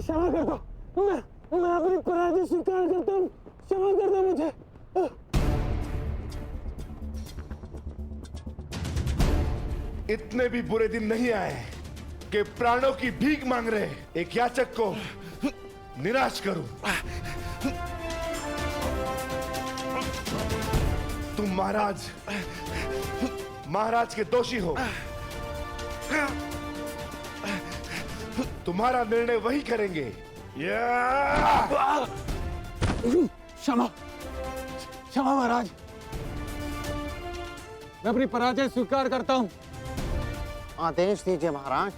क्षमा कर दो, मैं अपनी पराजय स्वीकार करता हूँ, क्षमा कर दो मुझे। इतने भी बुरे दिन नहीं आए कि प्राणों की भीख मांग रहे एक याचक को निराश करूं। तुम महाराज के दोषी हो। तुम्हारा निर्णय वही करेंगे। क्षमा क्षमा महाराज, मैं अपनी पराजय स्वीकार करता हूँ। आदेश दीजिए महाराज,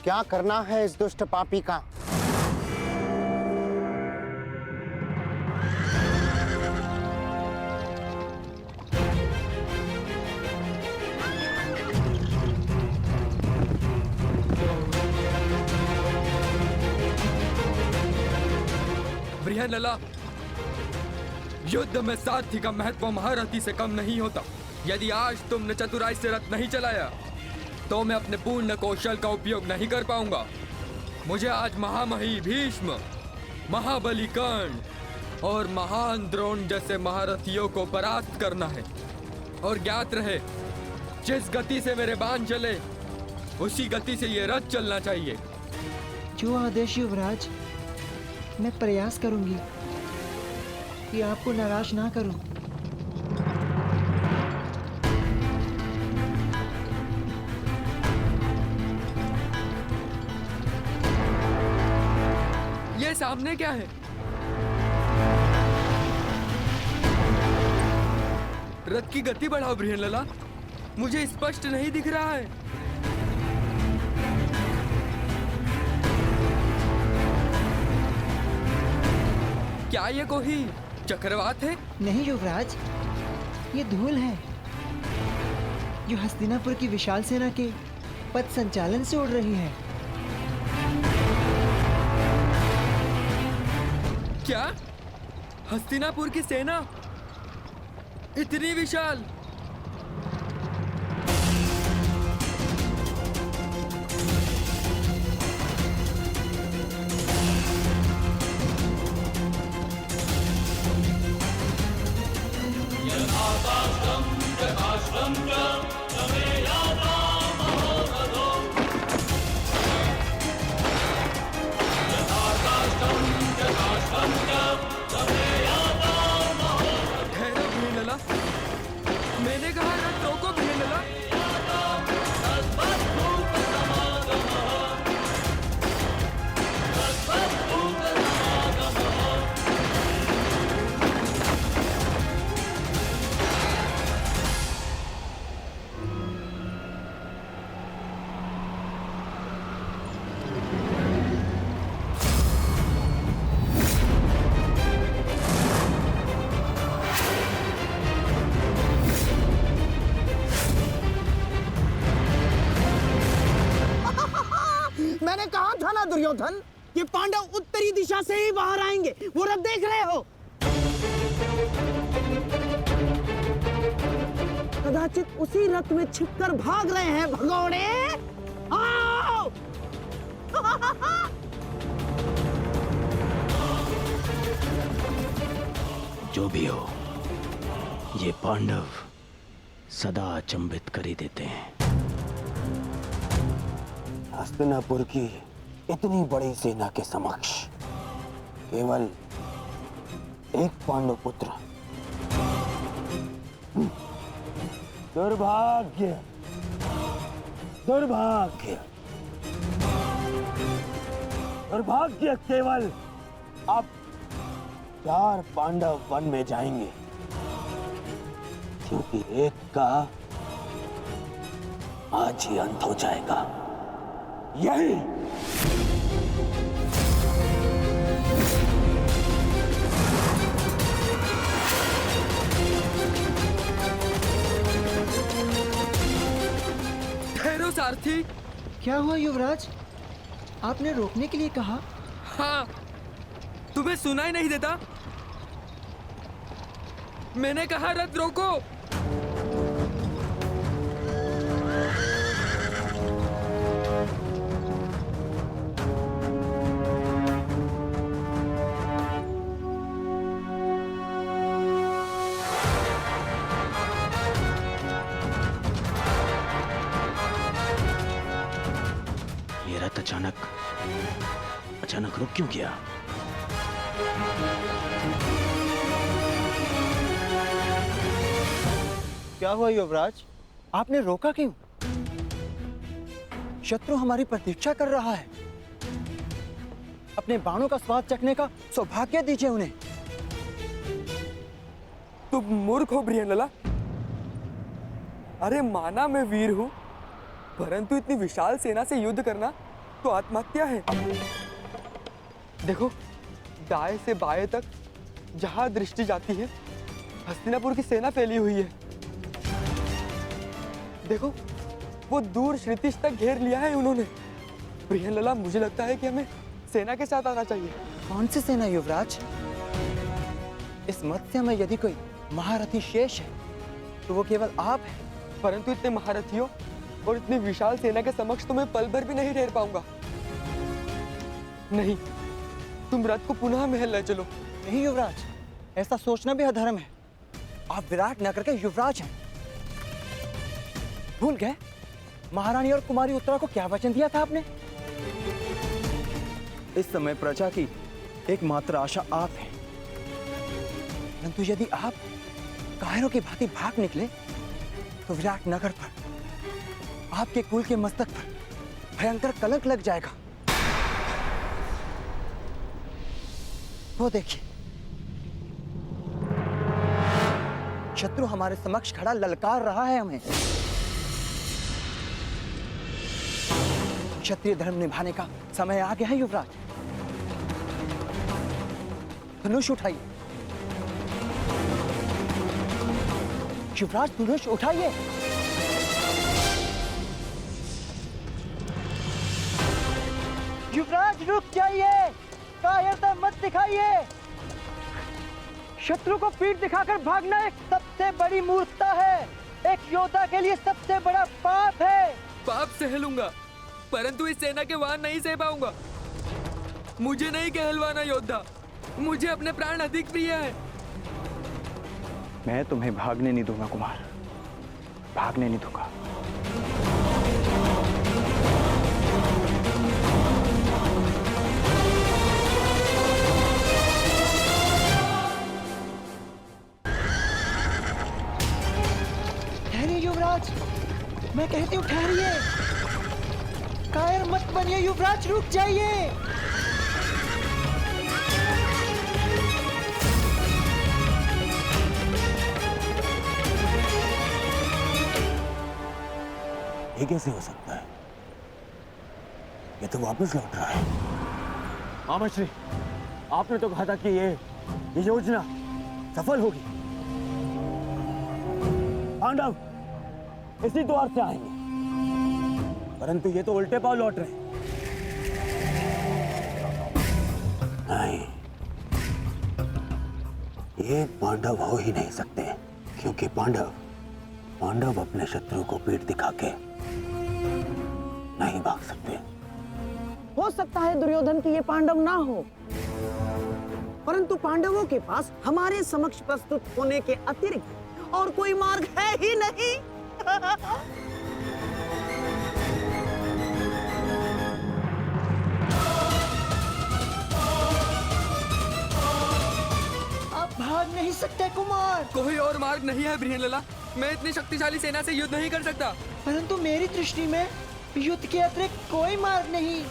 क्या करना है इस दुष्ट पापी का? बृहन्नला, युद्ध में सारथी का महत्व महारथी से कम नहीं होता। यदि आज तुमने चतुराई से रथ नहीं चलाया तो मैं अपने पूर्ण कौशल का उपयोग नहीं कर पाऊंगा। मुझे आज महामही भीष्म, महाबली कर्ण और महान द्रोण जैसे महारथियों को परास्त करना है। और ज्ञात रहे, जिस गति से मेरे बाण चले उसी गति से ये रथ चलना चाहिए। जो आदेश युवराज, मैं प्रयास करूंगी कि आपको निराश ना करूं। ये सामने क्या है? रथ की गति बढ़ाओ बृहन्नला, मुझे स्पष्ट नहीं दिख रहा है। क्या ये कोई चक्रवात है? नहीं युवराज, ये धूल है जो हस्तिनापुर की विशाल सेना के पथ संचालन से उड़ रही है। क्या हस्तिनापुर की सेना इतनी विशाल? मैंने कहा रथ रोको बृहन्नला। मैंने कहा था ना दुर्योधन, ये पांडव उत्तरी दिशा से ही बाहर आएंगे। वो रथ देख रहे हो? कदाचित उसी रथ में छिपकर भाग रहे हैं भगोड़े। आओ! जो भी हो, ये पांडव सदा अचंभित कर ही देते हैं। हस्तिनापुर की इतनी बड़ी सेना के समक्ष केवल एक पांडव पुत्र। दुर्भाग्य, दुर्भाग्य, दुर्भाग्य केवल अब 4 पांडव वन में जाएंगे, क्योंकि एक का आज ही अंत हो जाएगा। यही ठहरो सारथी। क्या हुआ युवराज? आपने रोकने के लिए कहा। हाँ, तुम्हें सुनाई नहीं देता? मैंने कहा रथ रोको। ये रथ अचानक रुक क्यों गया? क्या हुआ युवराज? आपने रोका क्यों? शत्रु हमारी प्रतीक्षा कर रहा है। अपने बाणों का स्वाद चखने का सौभाग्य दीजिए उन्हें। तुम मूर्ख हो बृहनला। अरे माना मैं वीर हूं, परंतु इतनी विशाल सेना से युद्ध करना तो आत्महत्या है। देखो, दाएं से बाएं तक जहां दृष्टि जाती है हस्तिनापुर की सेना फैली हुई है। देखो, वो दूर श्रुतिश तक घेर लिया है उन्होंने। बृहनला, मुझे लगता है कि हमें सेना के साथ आना चाहिए। कौन सी सेना युवराज? इस मत्स्य में यदि कोई महारथी शेष है तो वो केवल आप हैं। परंतु इतने महारथियों और इतनी विशाल सेना के समक्ष तो मैं पल भर भी नहीं ठहर पाऊंगा। नहीं, तुम रथ को पुनः महल ले चलो। नहीं युवराज, ऐसा सोचना भी अधर्म है। आप विराट नगर के युवराज हैं। भूल गए महारानी और कुमारी उत्तरा को क्या वचन दिया था आपने? इस समय प्रजा की एकमात्र आशा आप हैं। परंतु यदि आप कायरों की भांति भाग निकले तो विराट नगर पर, आपके कुल के मस्तक पर भयंकर कलंक लग जाएगा। वो देखिए, शत्रु हमारे समक्ष खड़ा ललकार रहा है हमें। क्षत्रिय धर्म निभाने का समय आ गया है युवराज। धनुष उठाइए युवराज, धनुष उठाइए। युवराज रुक जाइए, कायरता मत दिखाइए। शत्रु को पीठ दिखाकर भागना एक सबसे बड़ी मूर्खता है। एक योद्धा के लिए सबसे बड़ा पाप है। पाप सह लूंगा, परंतु इस सेना के वाहन नहीं सह पाऊंगा। मुझे नहीं कहलवाना योद्धा, मुझे अपने प्राण अधिक प्रिय है। मैं तुम्हें भागने नहीं दूंगा कुमार, भागने नहीं दूंगा। ठहरिए युवराज, मैं कहती हूँ ठहरिए। कायर मत बनिए युवराज, रुक जाइए। ये कैसे हो सकता है? ये तो वापस लौट रहा है। आमश्री, आपने तो कहा था कि ये योजना सफल होगी। पांडव इसी द्वार से आएंगे, परंतु ये तो उल्टे पांव लौट रहे हैं। नहीं, ये पांडव हो ही नहीं सकते, क्योंकि पांडव अपने शत्रु को पीठ दिखा के नहीं भाग सकते। हो सकता है दुर्योधन की ये पांडव ना हो, परंतु पांडवों के पास हमारे समक्ष प्रस्तुत होने के अतिरिक्त और कोई मार्ग है ही नहीं। आप भाग नहीं सकते कुमार। कोई और मार्ग नहीं है बृहनला। मैं इतनी शक्तिशाली सेना से युद्ध नहीं कर सकता। परंतु मेरी दृष्टि में युद्ध के अतिरिक्त कोई मार्ग नहीं।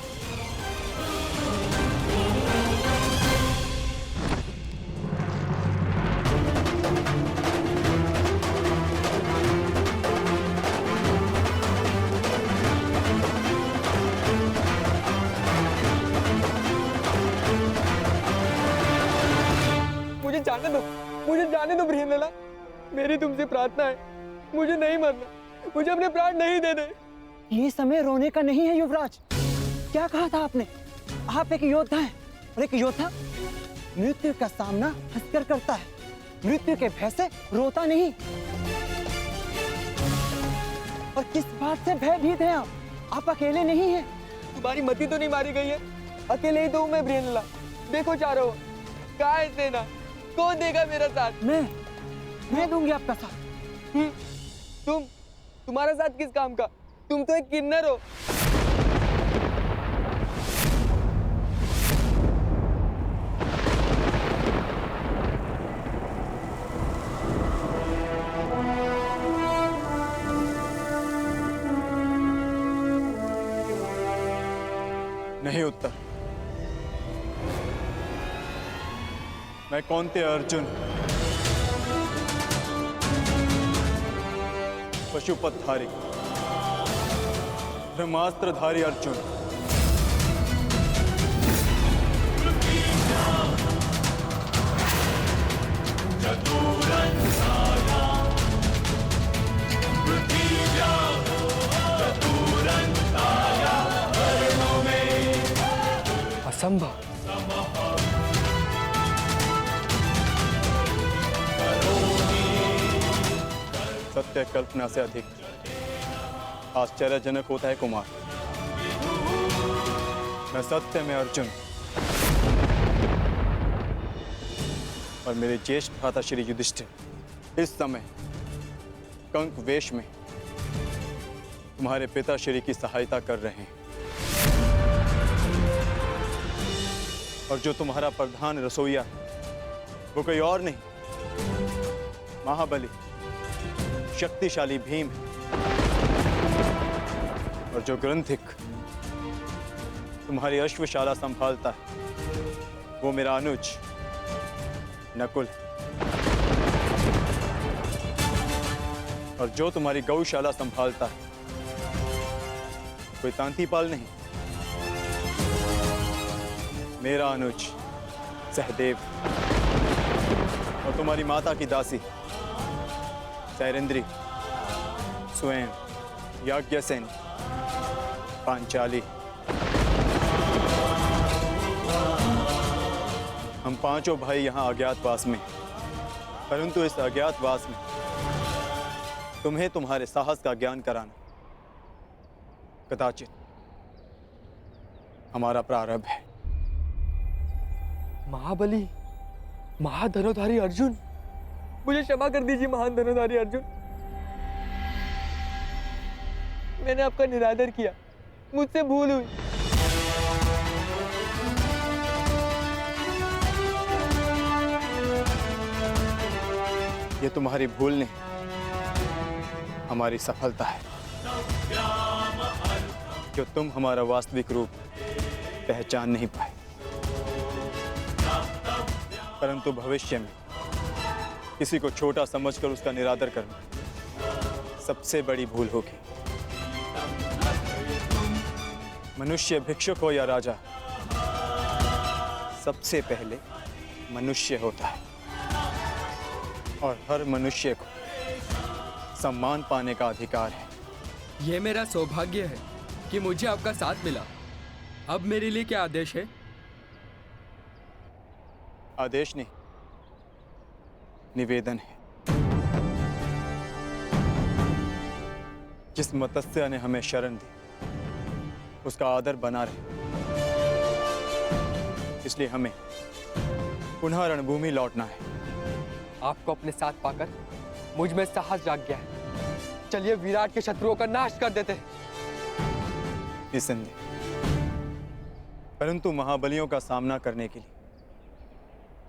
मुझे जाने दो बृहन्नला। मेरी तुमसे प्रार्थना है, मुझे नहीं मरना, मुझे अपने प्राण नहीं देने। ये समय रोने का नहीं है युवराज। क्या कहा था आपने? आप एक योद्धा हैं और एक योद्धा मृत्यु का सामना हंसकर करता है, मृत्यु के भय से रोता नहीं। और किस बात से भयभीत हैं आप? आप अकेले नहीं हैं। तुम्हारी मति तो नहीं मारी गई है, अकेले ही तो हूं मैं बृहन्नला। देखो चारों, कहाँ है सेना? कौन देगा मेरा साथ? मैं दूंगी आपका साथ। तुम्हारा साथ किस काम का? तुम तो एक किन्नर हो। नहीं उत्तर। मैं कौंते अर्जुन, पशुपतधारी, ब्रह्मास्त्रधारी अर्जुन, असंभव। सत्य कल्पना से अधिक आश्चर्यजनक होता है कुमार। मैं सत्य में अर्जुन और मेरे ज्येष्ठ भ्राता श्री युधिष्ठिर इस समय कंक वेश में तुम्हारे पिता श्री की सहायता कर रहे हैं। और जो तुम्हारा प्रधान रसोईया है वो कोई और नहीं, महाबली शक्तिशाली भीम है। और जो ग्रंथिक तुम्हारी अश्वशाला संभालता है वो मेरा अनुज नकुल। और जो तुम्हारी गौशाला संभालता है कोई तांतीपाल नहीं, मेरा अनुज सहदेव। और तुम्हारी माता की दासी सैरेंद्री, स्वयं याज्ञसेन, पांचाली। हम पांचों भाई यहाँ अज्ञातवास में, परंतु इस अज्ञातवास में तुम्हें तुम्हारे साहस का ज्ञान कराना कदाचित हमारा प्रारंभ है। महाबली, महाधनुधारी अर्जुन, मुझे क्षमा कर दीजिए महान धनुधारी अर्जुन। मैंने आपका निरादर किया, मुझसे भूल हुई। ये तुम्हारी भूल नहीं, हमारी सफलता है जो तुम हमारा वास्तविक रूप पहचान नहीं पाए। परंतु भविष्य में किसी को छोटा समझकर उसका निरादर करना सबसे बड़ी भूल होगी। मनुष्य भिक्षुक हो या राजा, सबसे पहले मनुष्य होता है और हर मनुष्य को सम्मान पाने का अधिकार है। ये मेरा सौभाग्य है कि मुझे आपका साथ मिला। अब मेरे लिए क्या आदेश है? आदेश नहीं, निवेदन है। जिस मत्स्य ने हमें शरण दी उसका आदर बना रहे, इसलिए हमें पुनः रणभूमि लौटना है। आपको अपने साथ पाकर मुझ में साहस जाग गया है। चलिए विराट के शत्रुओं का नाश कर देते हैं। निसंदेह, परंतु महाबलियों का सामना करने के लिए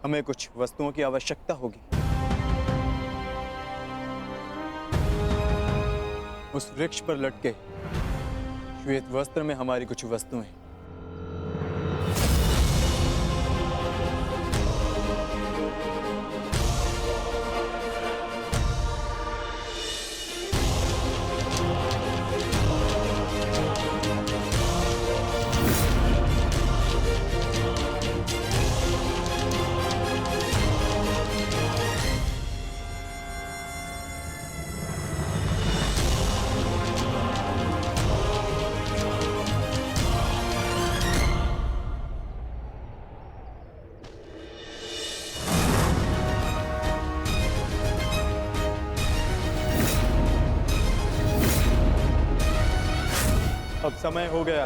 हमें कुछ वस्तुओं की आवश्यकता होगी। उस वृक्ष पर लटके श्वेत वस्त्र में हमारी कुछ वस्तुएं। अब समय हो गया,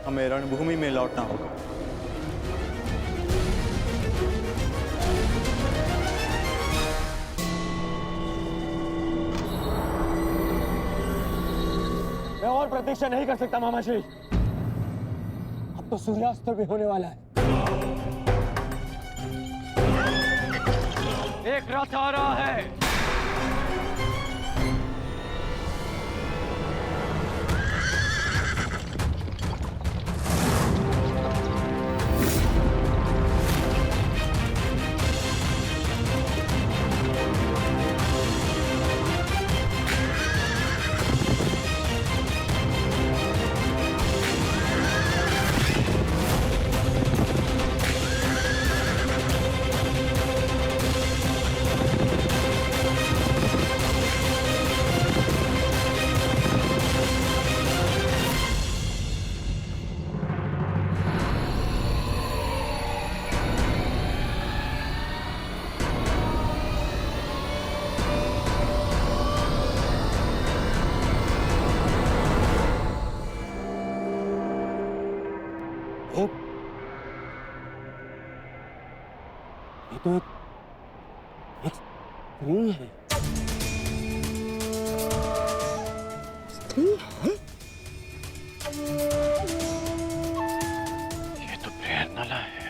हमें रणभूमि में लौटना होगा। मैं और प्रतीक्षा नहीं कर सकता मामाश्री। अब तो सूर्यास्त भी होने वाला है। एक रथ आ रहा है। ये तो एक स्त्री है। स्त्री है? ये तो प्रेरणा है।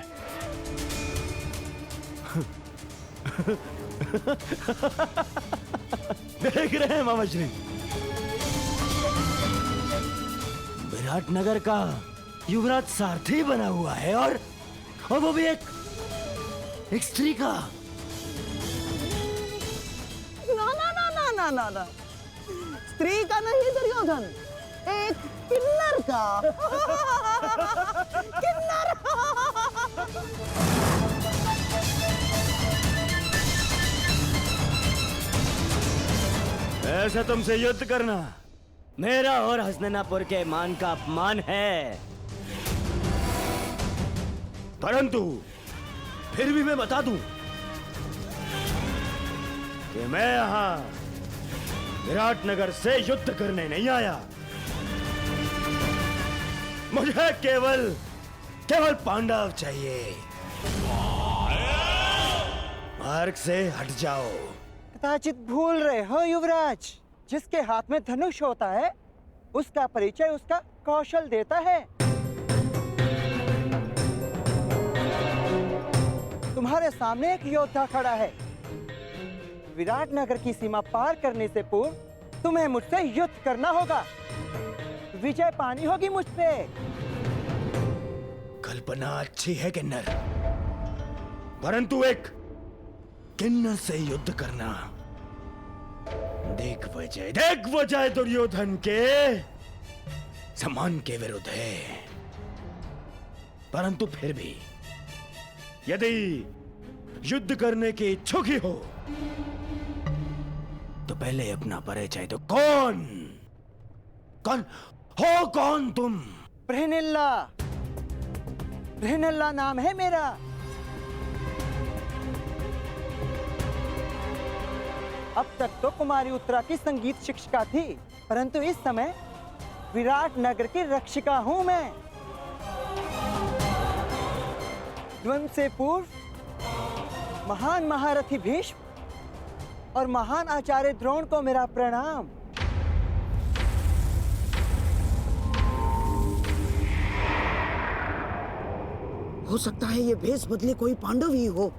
देख रहे हैं मामाश्री, विराटनगर का युवराज सारथी बना हुआ है और वो भी एक स्त्री का। ना ना ना ना ना ना ना, स्त्री का नहीं दुर्योधन, एक किन्नर का। किन्नर। ऐसा तुमसे युद्ध करना मेरा और हस्तिनापुर के मान का अपमान है। परंतु फिर भी मैं बता दूं कि मैं यहां विराटनगर से युद्ध करने नहीं आया। मुझे केवल पांडव चाहिए। मार्ग से हट जाओ। कदाचित भूल रहे हो युवराज, जिसके हाथ में धनुष होता है उसका परिचय उसका कौशल देता है। तुम्हारे सामने एक योद्धा खड़ा है। विराटनगर की सीमा पार करने से पूर्व तुम्हें मुझसे युद्ध करना होगा। विजय पानी होगी मुझ पे। कल्पना अच्छी है किन्नर, परंतु एक किन्नर से युद्ध करना देख वजह दुर्योधन के सम्मान के विरुद्ध है। परंतु फिर भी यदि युद्ध करने की इच्छुक ही हो तो पहले अपना परिचय दो। कौन तुम? प्रेहनिल्ला, प्रेहनिल्ला नाम है मेरा। अब तक तो कुमारी उत्तरा की संगीत शिक्षिका थी, परंतु इस समय विराटनगर की रक्षिका हूं मैं। द्वंद्व से पूर्व महान महारथी भीष्म और महान आचार्य द्रोण को मेरा प्रणाम। हो सकता है ये भेष बदले कोई पांडव ही हो।